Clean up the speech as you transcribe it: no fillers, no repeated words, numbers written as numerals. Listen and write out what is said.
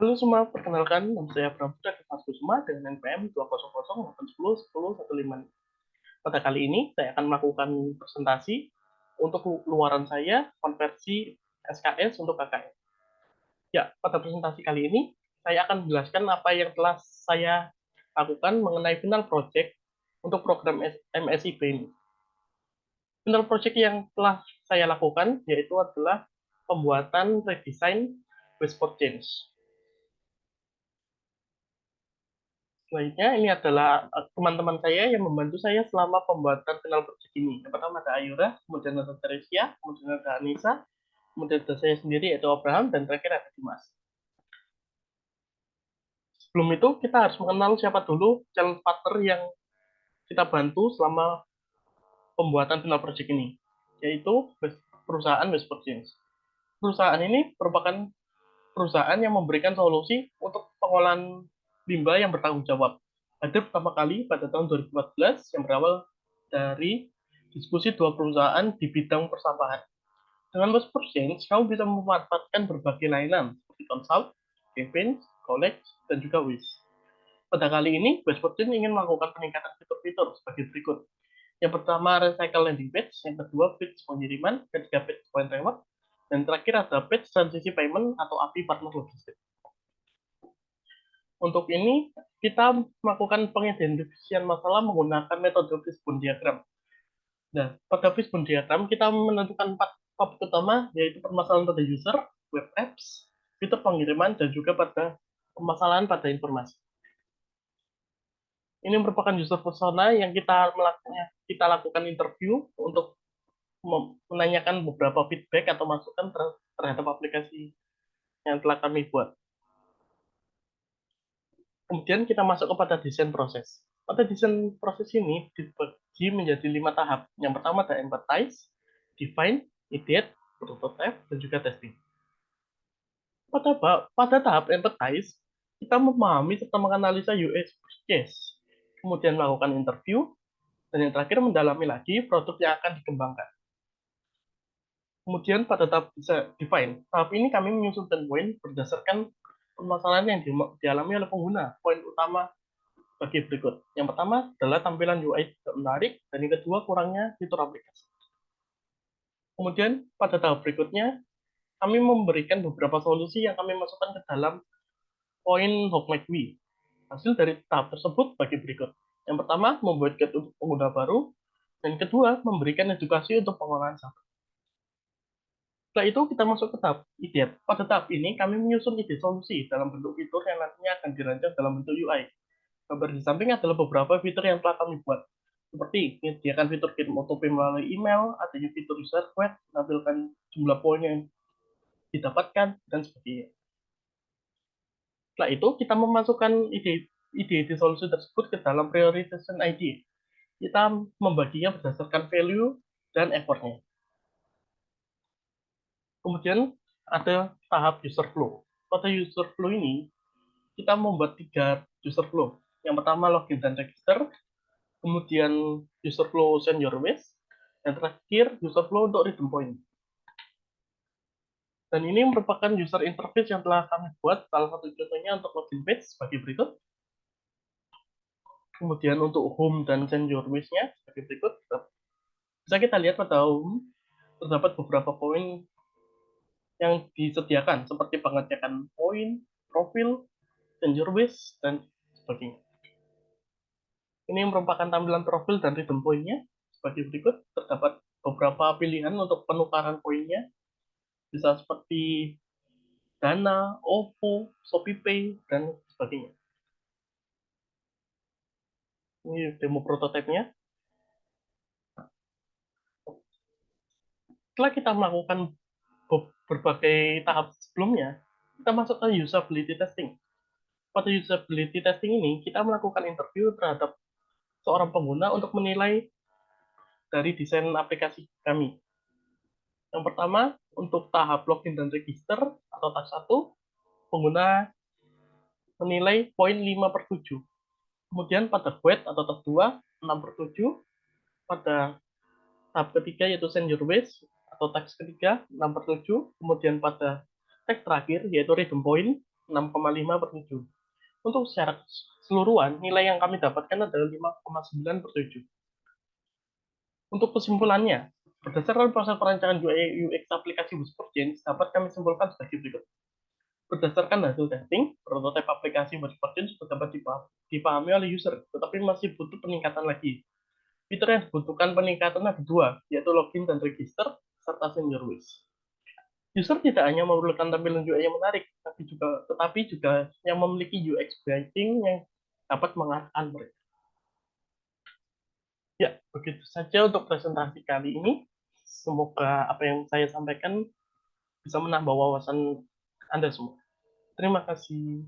Halo semua, perkenalkan nama saya Prabuddha Kusuma dengan NPM 200810115. Pada kali ini, saya akan melakukan presentasi untuk luaran saya konversi SKS untuk KKN. Ya, pada presentasi kali ini, saya akan menjelaskan apa yang telah saya lakukan mengenai final project untuk program MSIP ini. Final project yang telah saya lakukan yaitu adalah pembuatan redesign Waste for Change. Selanjutnya, ini adalah teman-teman saya yang membantu saya selama pembuatan final project ini. Yang pertama ada Ayura, kemudian ada Teresia, kemudian ada Anissa, kemudian ada saya sendiri yaitu Abraham, dan terakhir ada Dimas. Sebelum itu, kita harus mengenal siapa dulu channel partner yang kita bantu selama pembuatan final project ini, yaitu perusahaan Waste for Change. Perusahaan ini merupakan perusahaan yang memberikan solusi untuk pengolahan limbah yang bertanggung jawab. Ada pertama kali pada tahun 2014 yang berawal dari diskusi dua perusahaan di bidang persampahan. Dengan Waste for Change, kamu bisa memanfaatkan berbagai layanan seperti consult, campaign, collect, dan juga waste. Pada kali ini, Waste for Change ingin melakukan peningkatan fitur-fitur sebagai berikut. Yang pertama, recycle landing page. Yang kedua, page pengiriman. Ketiga, page point reward. Dan terakhir ada page transisi payment atau API partner logistik. Untuk ini, kita melakukan pengidentifikasian masalah menggunakan metode fishbone diagram. Nah, pada fishbone diagram, kita menentukan 4 topik utama, yaitu permasalahan pada user, web apps, fitur pengiriman, dan juga pada permasalahan pada informasi. Ini merupakan user persona yang kita lakukan interview untuk menanyakan beberapa feedback atau masukan terhadap aplikasi yang telah kami buat. Kemudian kita masuk kepada desain proses. Pada desain proses ini dibagi menjadi 5 tahap. Yang pertama ada empathize, define, ideate, prototype, dan juga testing. Pada tahap empathize, kita memahami serta menganalisa UX case, kemudian melakukan interview, dan yang terakhir mendalami lagi produk yang akan dikembangkan. Kemudian pada tahap define, tahap ini kami menyusunkan poin berdasarkan permasalahan yang dialami oleh pengguna. Poin utama bagi berikut. Yang pertama adalah tampilan UI tidak menarik, dan yang kedua kurangnya fitur aplikasi. Kemudian pada tahap berikutnya, kami memberikan beberapa solusi yang kami masukkan ke dalam poin How Might We. Hasil dari tahap tersebut bagi berikut. Yang pertama, membuat guide untuk pengguna baru, dan kedua, memberikan edukasi untuk pengolahan sampah. Setelah itu, kita masuk ke tahap ide. Pada tahap ini, kami menyusun ide solusi dalam bentuk fitur yang nantinya akan dirancang dalam bentuk UI. Gambar di samping adalah beberapa fitur yang telah kami buat, seperti menyediakan fitur kirim OTP melalui email, adanya fitur user request, menampilkan jumlah poin yang didapatkan, dan sebagainya. Setelah itu, kita memasukkan ide-ide solusi tersebut ke dalam prioritation ID. Kita membaginya berdasarkan value dan effortnya. Kemudian ada tahap user flow. Pada user flow ini, kita membuat 3 user flow. Yang pertama login dan register, kemudian user flow send your waste, dan terakhir user flow untuk redeem point. Dan ini merupakan user interface yang telah kami buat, salah satu contohnya untuk login page sebagai berikut. Kemudian untuk home dan send your waste-nya sebagai berikut. Bisa kita lihat pada home, terdapat beberapa poin yang disediakan, seperti pengecekan poin, profil, send your waste, dan sebagainya. Ini merupakan tampilan profil dan redeem point-nya sebagai berikut. Terdapat beberapa pilihan untuk penukaran poinnya, bisa seperti Dana, OVO, ShopeePay, dan sebagainya. Ini demo prototipenya. Setelah kita melakukan berbagai tahap sebelumnya, kita masuk ke usability testing. Pada usability testing ini, kita melakukan interview terhadap seorang pengguna untuk menilai dari desain aplikasi kami. Yang pertama, untuk tahap login dan register atau tahap 1, pengguna menilai poin 5/7. Kemudian pada queue atau tahap 2, 6/7. Pada tahap ketiga yaitu send your waste atau teks ketiga 6/7. Kemudian pada teks terakhir yaitu redeem point 6,5/7. Untuk secara keseluruhan, nilai yang kami dapatkan adalah 5,9/7. Untuk kesimpulannya, berdasarkan proses perancangan UI UX aplikasi Whispergence, dapat kami simpulkan sebagai berikut. Berdasarkan hasil testing, prototipe aplikasi Whispergence sudah dapat dipahami oleh user, tetapi masih butuh peningkatan lagi. Fitur yang dibutuhkan peningkatan ada dua, yaitu login dan register, serta send your wish. User tidak hanya memerlukan tampilan UI yang menarik, tetapi juga yang memiliki UX branding yang dapat mengarahkan mereka. Ya, begitu saja untuk presentasi kali ini. Semoga apa yang saya sampaikan bisa menambah wawasan Anda semua. Terima kasih.